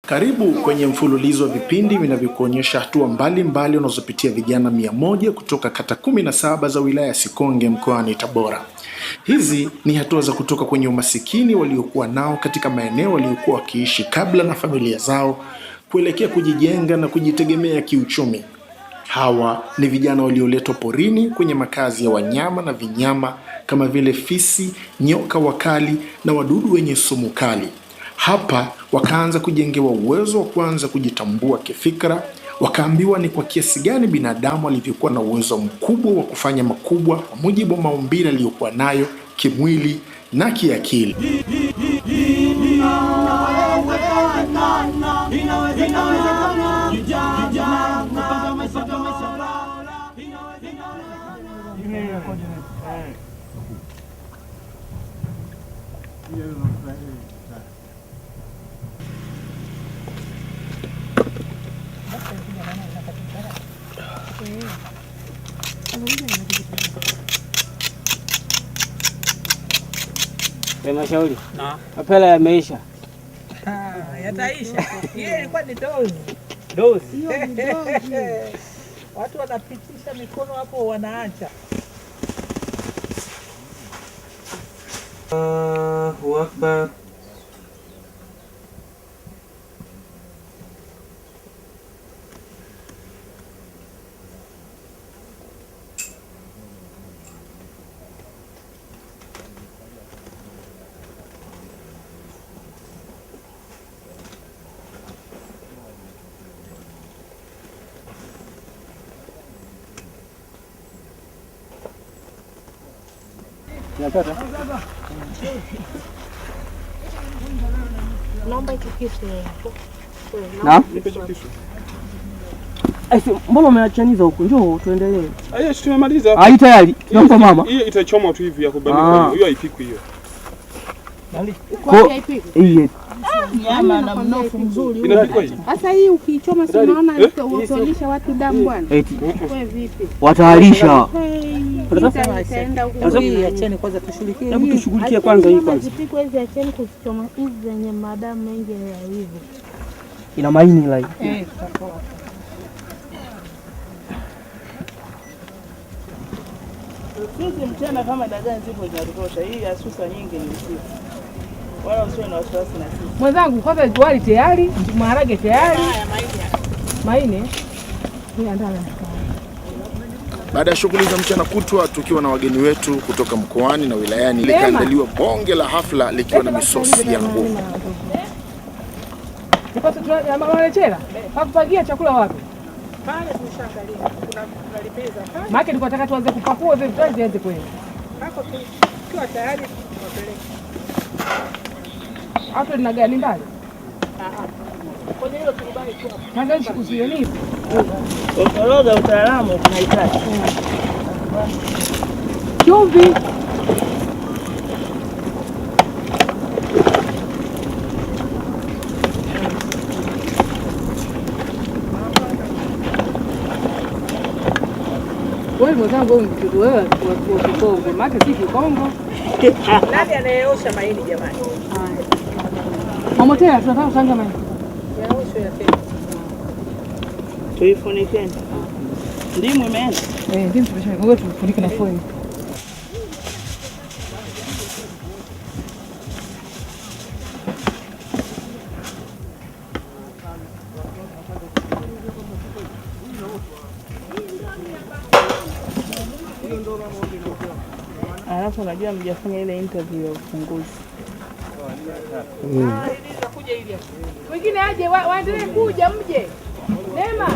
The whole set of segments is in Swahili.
Karibu kwenye mfululizo wa vipindi vinavyokuonyesha hatua mbalimbali wanazopitia vijana 100 kutoka kata 17 za wilaya ya Sikonge mkoani Tabora. Hizi ni hatua za kutoka kwenye umasikini waliokuwa nao katika maeneo waliokuwa wakiishi kabla na familia zao kuelekea kujijenga na kujitegemea kiuchumi. Hawa ni vijana walioletwa porini kwenye makazi ya wanyama na vinyama kama vile fisi, nyoka wakali na wadudu wenye sumu kali. Hapa wakaanza kujengewa uwezo wa kuanza kujitambua kifikra, wakaambiwa ni kwa kiasi gani binadamu alivyokuwa na uwezo mkubwa wa kufanya makubwa kwa mujibu wa maumbile aliyokuwa nayo kimwili na kiakili. Mashauri. Mapela yameisha. Yataisha. Hiyo ilikuwa ni dozi. Dozi. Watu wanapitisha mikono hapo wanaacha. Allahu Akbar. Mbona umeachaniza huko? Njoo tuendelee. Tumemaliza. Hai tayari. Tunaomba mama. Hiyo itachoma tu hivi ya kubandika. Hiyo haipikwi hiyo. Kwa hiyo nyama na mnofu mzuri. Sasa hii ukichoma si unaona utaolisha watu damu bwana. Kwa vipi? Watalisha. Acheni kwanza tushughulikie. Hebu tushughulikie kwanza hii kwanza. Zipikwe hizi, acheni kuzichoma hizi zenye madamu mengi ya hivyo. Ina maini lai. Sisi mchana kama dagaa zipo zinatosha. Hii asusa nyingi ni usiku. Wala usiwe na wasiwasi na sisi. Mwenzangu kwanza juali tayari, maharage tayari. Maini. Baada ya shughuli za mchana kutwa tukiwa na wageni wetu kutoka mkoani na wilayani, likaandaliwa bonge la hafla likiwa na misosi ya nguvu. Nipata ya mama Lechela. Hakupagia chakula wapi? Pale tushaangalia. Kuna limeza pale. Maana tulikuwa tunataka tuanze kupakua hivi vitu vianze kwenda. Hapo tukiwa tayari tunapeleka. Hapo lina gani ndani? Kwenye hilo tukubali tu. Sasa usiwe nini? Orodha utaalamu tunahitaji. Chumvi. Wewe mwenzangu mtoto wewe wa Kikongo, maana si Kikongo. Nani anayeosha maini jamani? Mama tena tunataka kusanga maini. Yaosho ya tena. Tuifunikeni. Ndimu imeenda? Ndimu tumeshaweka. Ngoja tufunike na foil. Alafu unajua mjafanya ile interview ya ufunguzi. Wengine aje waendelee kuja mje. Neema.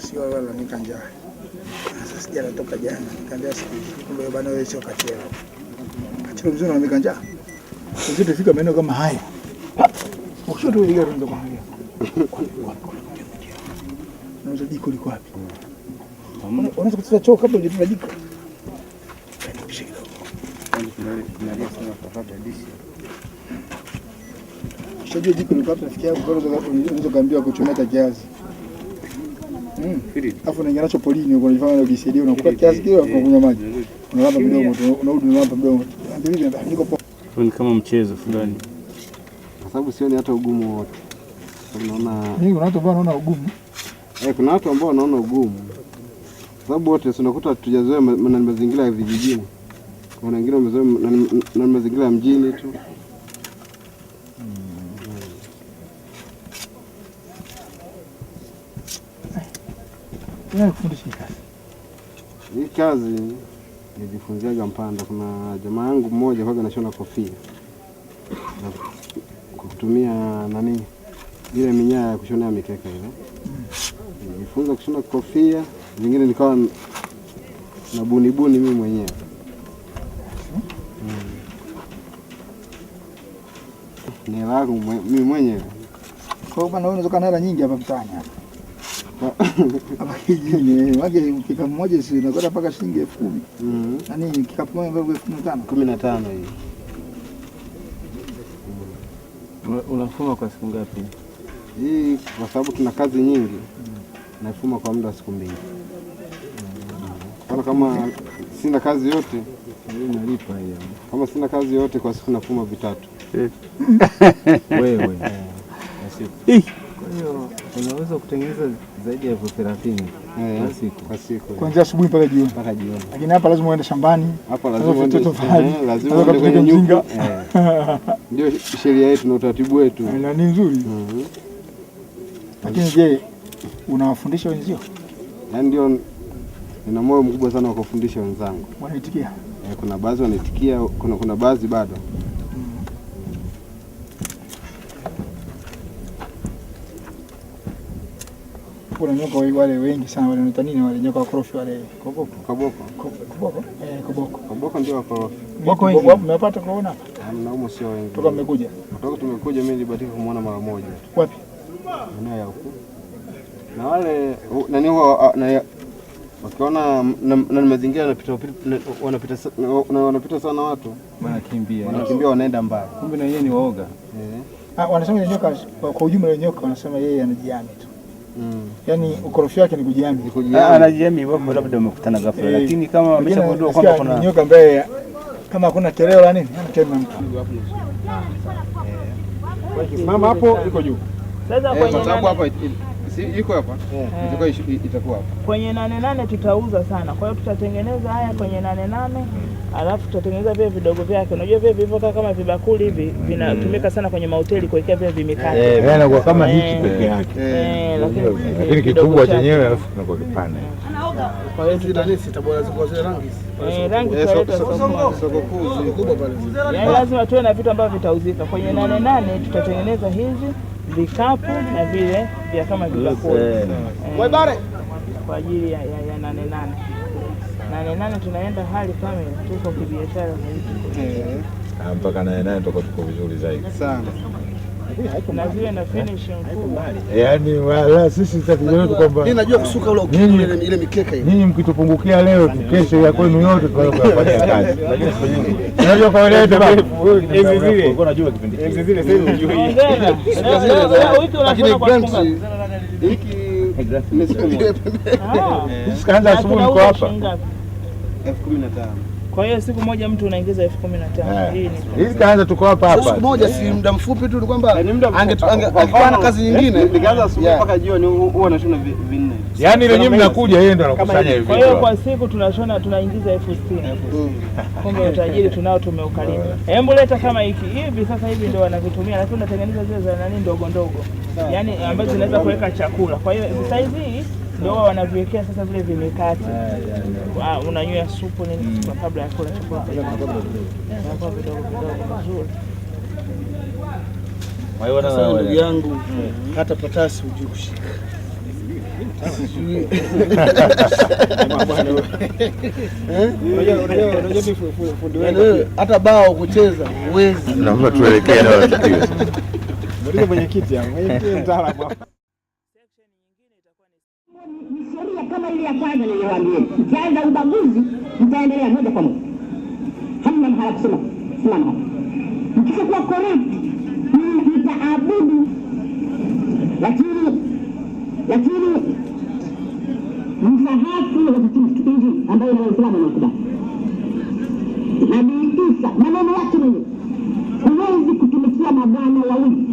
sio wala lalamika njaa. Sasa sija natoka jana, nikaambia siku kumbe bwana wewe sio kachero. Kachero mzuri lalamika njaa. Sisi tufika maeneo kama haya. Ukishoto ile gari ndio kuangalia. Unaweza jiko liko wapi? Unaweza kutoa choo kabla ndio jiko. Shajua jiko liko wapi nafikia hapo unaweza kaambiwa kuchomeka kiasi. Afu unaingia nacho polini uko unafanya ukisaidia unakupa kiasi kile afu kunywa maji. Unalamba kidogo unarudi unalamba kidogo. Ndio niko ni kama mchezo fulani. Kwa sababu sioni hata ugumu wote. Unaona mimi kuna watu ambao wanaona ugumu. Kuna watu ambao wanaona ugumu. Sababu wote tunakuta tujazoea mazingira ya vijijini. Kuna wengine wamezoea na mazingira ya mjini tu. Hii kazi nilijifunziaga Mpanda. Kuna jamaa yangu mmoja kwa anashona kofia. Kutumia nani? Ile minyaa ya kushonea mikeka ile. Nilijifunza kushona kofia, zingine nikawa na bunibuni mimi mwenyewe. Ni langu mimi mwenyewe. Kwa hiyo unaweza kana hela nyingi hapa mtaani hapa. Hapa kijini, wage kikapu moja si unakwenda mpaka shilingi 10,000. Yaani kikapu moja ngapi 15 hii. Unafuma kwa siku ngapi? Hii kwa sababu tuna kazi nyingi. Nafuma kwa muda wa siku 2. Kama sina kazi yote, nalipa hiyo. Kama sina kazi yote kwa siku nafuma 3. Wewe. Kwa hiyo unaweza kutengeneza zaidi ya 30 kwa siku. Kuanzia asubuhi mpaka jioni. Lakini hapa lazima uende shambani. Hapa lazima uende kwenye nyumba. Ndio sheria yetu na utaratibu wetu. Na ni nzuri. Lakini je, unawafundisha wenzio? Yaani ndio nina moyo mkubwa sana wa kufundisha wenzangu. Wanaitikia? Kuna baadhi wanaitikia, kuna baadhi bado. Kuna nyoka wale wengi sana wale wanaita nini wale nyoka wakorofi wale koboko. Koboko ndio wakorofi. Wako wengi mmepata kuona hapa? Mnaumo sio wengi. Toka mmekuja. Kutoka tumekuja mimi nilibahatika kumuona mara moja. Wapi? Eneo ya huko. Na wale nani huwa wakiona na mazingira wanapita sana watu. Wanakimbia wanaenda mbali. Kumbe na yeye ni waoga. Wanasema nyoka kwa ujumla nyoka wanasema yeye anajihami tu. Yaani ukorofi wake ni kujihami. Anajihami wapo labda umekutana ghafla lakini kama ameshagundua kwamba kuna nyoka ambaye kama hakuna kelele la nini anakema mtu. Mama hapo iko juu. Sasa kwenye sababu hapa iko hapa. Itakuwa hapa. Kwenye 88 tutauza sana. Kwa hiyo tutatengeneza haya kwenye 88. Alafu tutatengeneza vile vidogo vyake. Unajua vile vilivyo kama vibakuli hivi vinatumika sana kwenye mahoteli kuwekea vile vimekate. Yanakuwa kama hiki peke yake. Lakini kikubwa chenyewe alafu tunakuwa kipana. Kwa hiyo sitabora ziko zile rangi. Rangi tutaleta soko kubwa pale. Yaani lazima tuwe na vitu ambavyo vitauzika. Kwenye 88 tutatengeneza hizi vikapu na vile vya kama vibakuli. Kwa ajili ya 88 tunaenda hali kamili, tuko kibiashara zaidi. Mpaka 88 tuko vizuri zaidi sana. Na vile na finishing kubwa. Yaani wala sisi tatizo letu kwamba mimi najua kusuka ule ile mikeka ile. Nyinyi mkitupungukia leo kesho ya kwenu yote tunafanya kazi. Unajua kwa leo zile uko unajua kipindi zile sasa unajua hii. Lakini grants hiki ni siku moja. Sisi kaanza asubuhi kwa hapa 15,000. Kwa hiyo siku moja mtu unaingiza 15,000. Hii kaanza tuko hapa. Siku moja si muda mfupi tu ni kwamba angefanya kazi nyingine. Nikaanza asubuhi mpaka jioni huwa anashona 4. Yaani ile nyinyi mnakuja yeye ndo anakusanya hivi. Kwa hiyo kwa siku tunashona tunaingiza 60,000. Kumbe utajiri tunao tumeukalia. Hebu leta kama hiki. Hivi sasa hivi ndio wanavitumia lakini unatengeneza zile za nani ndogo ndogo. Yaani ambazo zinaweza kuweka chakula. Kwa hiyo size hii ndio wanaviwekea sasa vile vimekate. Unanywea supu nini kabla ya kula chakula. Kwa vidogo vizuri. Sasa ndugu yangu hata patasi hujui kushika. Unajua hata bao kucheza huwezi. Naomba tuelekee na tukio. Muulize mwenyekiti hapo. Mwenyekiti mtaalamu hapo. Ni sheria kama ile ya kwanza niliwaambia. Mkianza ubaguzi mtaendelea moja kwa moja. Hamna mahala kusema simama. Mkishakuwa corrupt mtaabudu. Lakini msahati wa kipindi ambayo ni Uislamu unakubali. Nabii Isa maneno yake mwenyewe. Huwezi kutumikia mabwana wawili.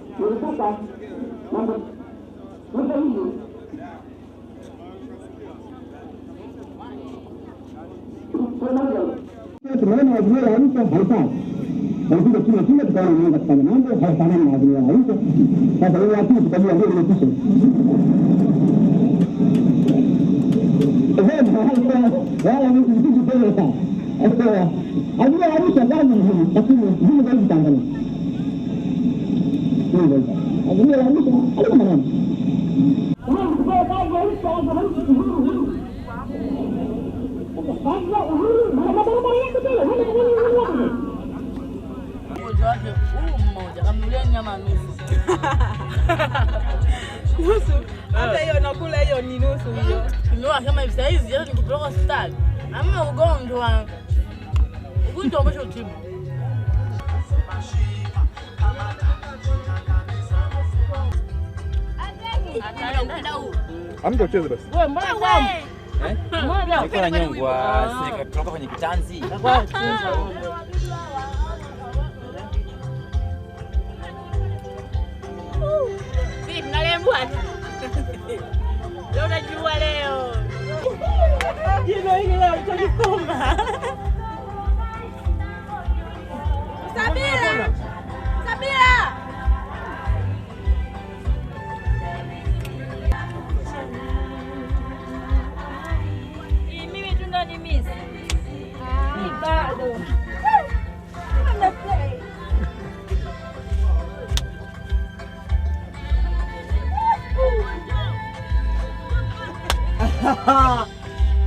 Sasa mambo hivi tunaona waziri wa Arusha haifai. Wanakuja chini tukaona wanaanza kufanya mambo hayafanani na waziri wa Arusha. Sasa wale watu tukajua ndio inatisha. Wala mtu mtu pale sana. Sasa waziri wa Arusha gani hivi? Lakini hivi ndio Tanzania. Waziri wa Arusha alikuwa nani? Mmoja wake mmoja kamnulia nyama nusu. Nusu. Hata hiyo nakula hiyo ni nusu hiyo. Ndio kama hivi sasa hizi hata nikipeleka hospitali. Ama ugonjwa umeshatibu. Amka ucheze basi. Wewe mbona kwangu? Mbona? Niko na nyongwa, sika kutoka kwenye kitanzi. Vipi nalembwa? Leo najua leo. Jino hili leo tutakuma. Sabira! Sabira! Mimi tu ndo ni miss. Ni bado.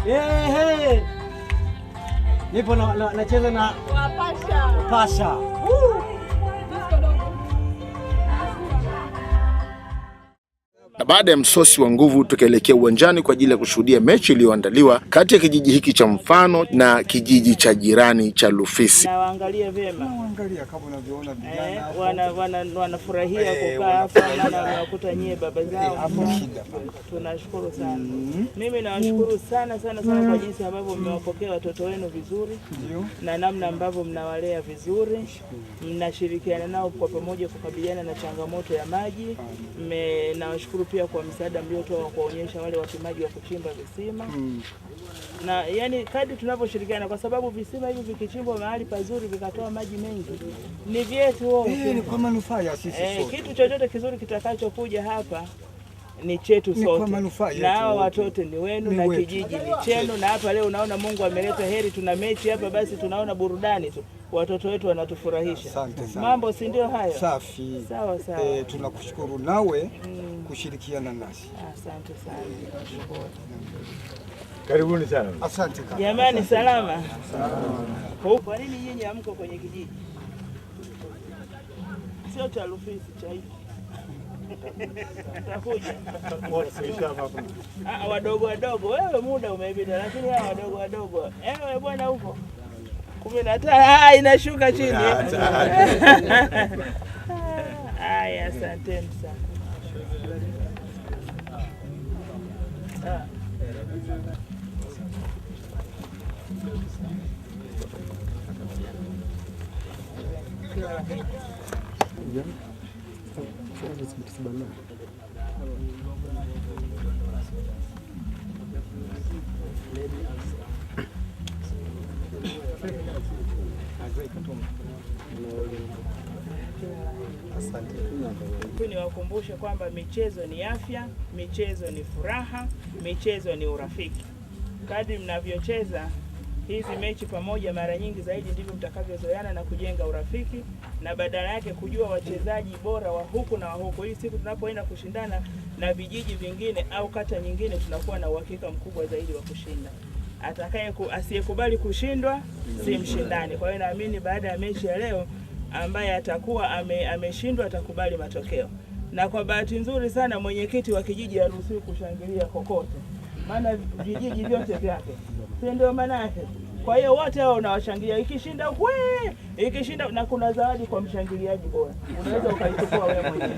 Hey. Nipo nacheza na Pasha. Na baada ya msosi wa nguvu tukaelekea uwanjani kwa ajili ya kushuhudia mechi iliyoandaliwa kati ya kijiji hiki cha Mfano na kijiji cha jirani cha Lufisi. Na waangalie vyema. Waangalia kama unavyoona vijana wanafurahia kukaa hapa na wakuta nyie baba zao hapo. Tunashukuru sana. Mimi nawashukuru sana kwa jinsi ambavyo mmewapokea watoto wenu vizuri na namna ambavyo mnawalea vizuri. Mnashirikiana nao kwa pamoja kukabiliana na changamoto ya maji. Nawashukuru pia kwa msaada mliotoa kuonyesha wale wapimaji wa kuchimba visima. Na yani kadri tunavyoshirikiana, kwa sababu visima hivi vikichimbwa mahali pazuri vikatoa maji mengi ni vyetu wote. Ni kwa manufaa ya sisi sote. Kitu chochote kizuri kitakachokuja hapa ni chetu sote, na hawa yetu. watoto ni wenu na kijiji ni chenu. Na hapa leo unaona Mungu ameleta heri, tuna mechi hapa, basi tunaona burudani tu, watoto wetu wanatufurahisha. Asante sana. Mambo si ndio hayo? Safi. Sawa sawa. Tunakushukuru nawe kushirikiana nasi. Asante sana. Karibuni sana. Asante kaka. Jamani, salama. Kwa nini nyinyi hamko kwenye kijiji? Sio cha Rufisi, cha hiki. Takuja. Wadogo wadogo, wewe muda umepita, lakini hawa wadogo wadogo. Ewe bwana huko 15 inashuka chini. Haya, asanteni sana. Niwakumbushe kwamba michezo ni afya, michezo ni furaha, michezo ni urafiki. Kadri mnavyocheza hizi mechi pamoja, mara nyingi zaidi ndivyo mtakavyozoeana na kujenga urafiki, na badala yake kujua wachezaji bora wa huku na wa huku. Hii siku tunapoenda kushindana na vijiji vingine au kata nyingine, tunakuwa na uhakika mkubwa zaidi wa kushinda. Asiyekubali kushindwa si mshindani. Kwa hiyo naamini baada ya mechi ya leo, ambaye atakuwa ameshindwa atakubali matokeo. Na kwa bahati nzuri sana mwenyekiti wa kijiji haruhusiwi kushangilia kokote, maana vijiji vyote vyake, si ndio maana yake? Kwa hiyo wote hao unawashangilia, ikishinda ikishinda, na kuna zawadi kwa mshangiliaji bora, unaweza ukaichukua wewe mwenyewe.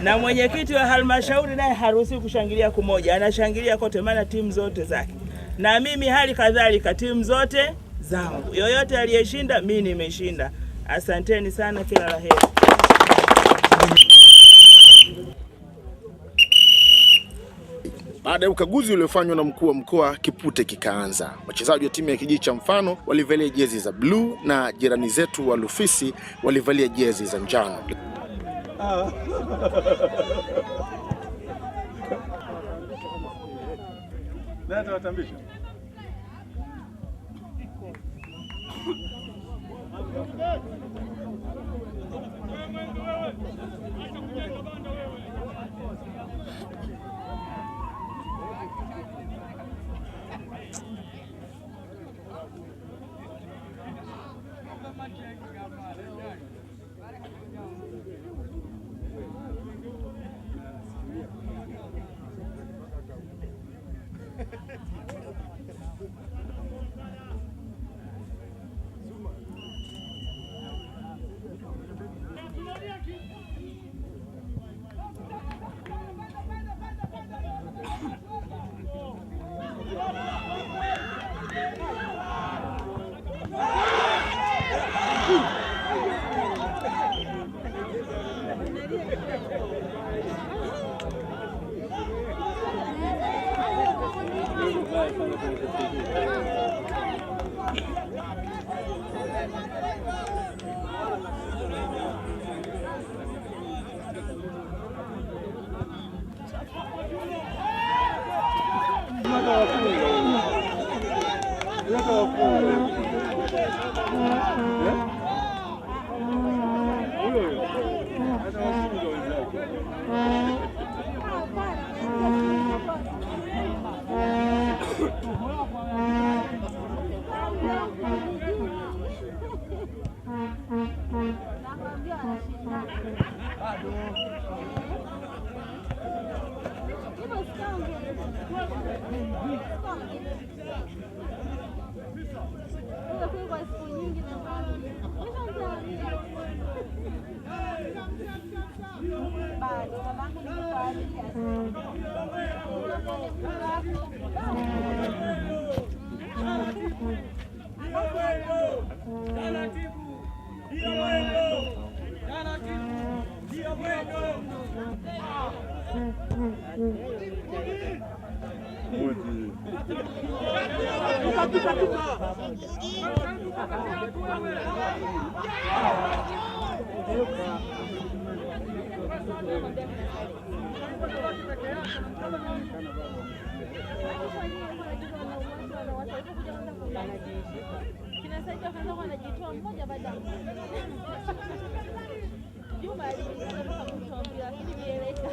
Na mwenyekiti wa halmashauri naye haruhusiwi kushangilia kumoja, anashangilia kote, maana timu zote zake. Na mimi hali kadhalika timu zote zangu, yoyote aliyeshinda mimi nimeshinda. Asanteni sana, kila la heri. Baada ya ukaguzi uliofanywa na mkuu wa mkoa, kipute kikaanza. Wachezaji wa timu ya kijiji cha Mfano walivalia jezi za bluu na jirani zetu wa Rufisi walivalia jezi za njano. Nani watambisha? Kinasaidia kwanza wanajitoa mmoja baada ya mmoja. Juma alikuwa kumtuambia lakini vieleka.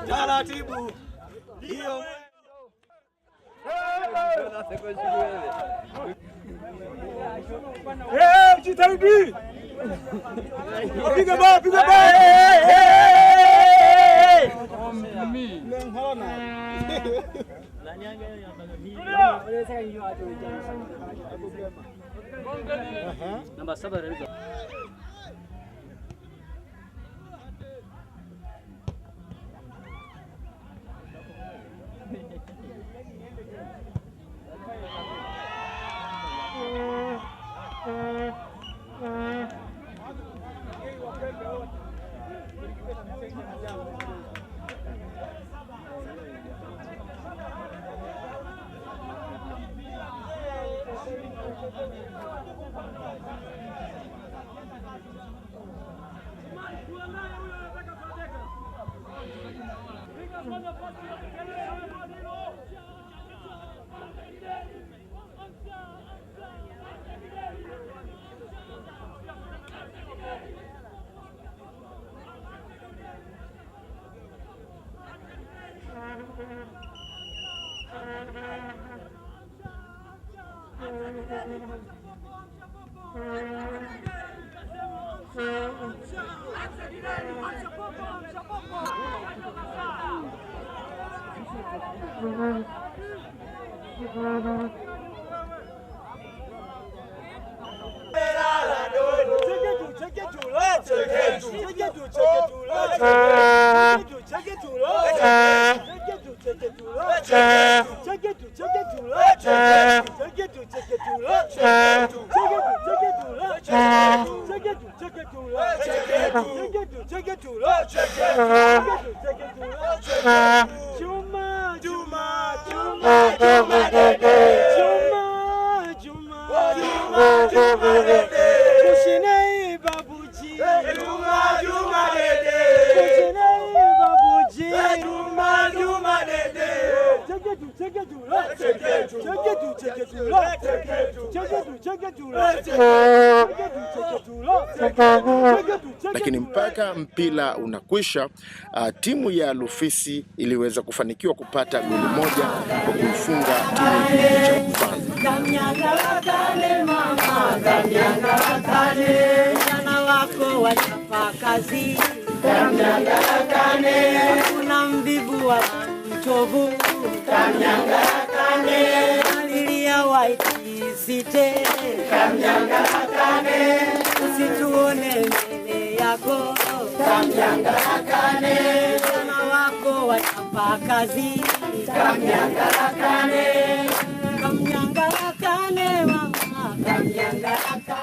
Taratibu. Jitahidi. Piga bao, piga bao. Namba 7 Lakini mpaka mpira unakwisha, timu ya Lufisi iliweza kufanikiwa kupata goli moja kwa kuifunga timu ya Mfalme. Vijana wako wachapa kazi, kuna mvivu wa mchovu, alilia waikisite, usituone mbele yako, vijana wako wachapa kazi, kamnyangalakane mama, kamnyangalakane.